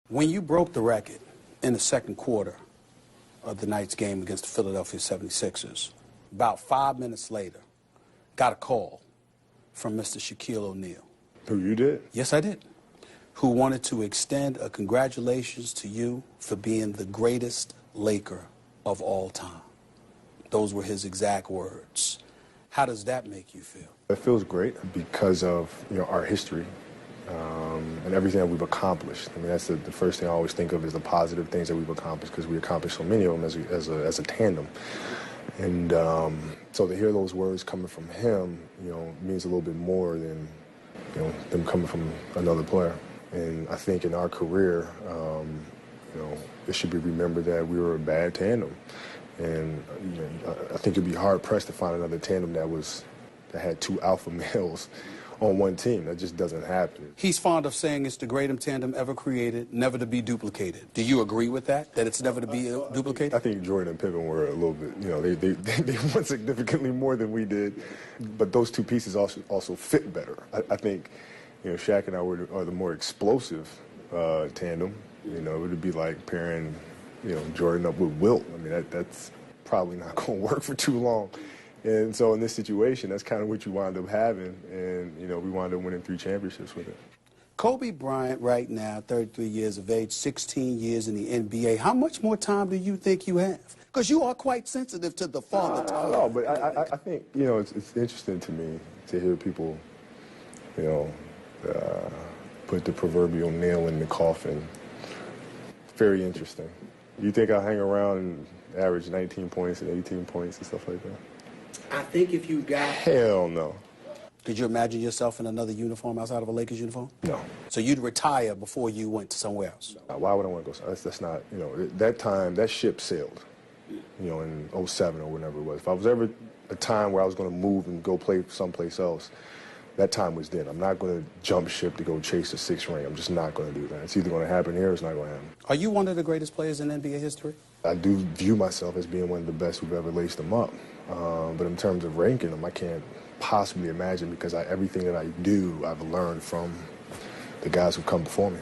When you broke the record in the second quarter of the night's game against the Philadelphia 76ers, about 5 minutes later, got a call from Mr. Shaquille O'Neal. Who, you did? Yes, I did. Who wanted to extend a congratulations to you for being the greatest Laker of all time. Those were his exact words. How does that make you feel? It feels great because of our history and everything that we've accomplished. I mean, that's the first thing I always think of is the positive things that we've accomplished, because we accomplished so many of them as a tandem. And so to hear those words coming from him, means a little bit more than them coming from another player. And I think in our career, it should be remembered that we were a bad tandem. And I think it'd be hard pressed to find another tandem that had two alpha males on one team. That just doesn't happen. He's fond of saying it's the greatest tandem ever created, never to be duplicated. Do you agree with that it's never to be duplicated? I think Jordan and Pippen were a little bit, they won significantly more than we did. But those two pieces also fit better. I think, Shaq and I are the more explosive tandem. It would be like pairing, Jordan up with Wilt. I mean, that's probably not going to work for too long. And so in this situation, that's kind of what you wind up having. And, we wound up winning 3 championships with it. Kobe Bryant right now, 33 years of age, 16 years in the NBA. How much more time do you think you have? Because you are quite sensitive to the father time. No, but I think, it's interesting to me to hear people, put the proverbial nail in the coffin. Very interesting. You think I'll hang around and average 19 points and 18 points and stuff like that? I think if you got... Hell no. Could you imagine yourself in another uniform outside of a Lakers uniform? No. So you'd retire before you went to somewhere else? Why would I want to go? That's not, that time, that ship sailed, in 07 or whenever it was. If I was ever a time where I was going to move and go play someplace else, that time was then. I'm not going to jump ship to go chase a 6th ring. I'm just not going to do that. It's either going to happen here or it's not going to happen. Are you one of the greatest players in NBA history? I do view myself as being one of the best who've ever laced them up. But in terms of ranking them, I can't possibly imagine, because everything that I do, I've learned from the guys who've come before me.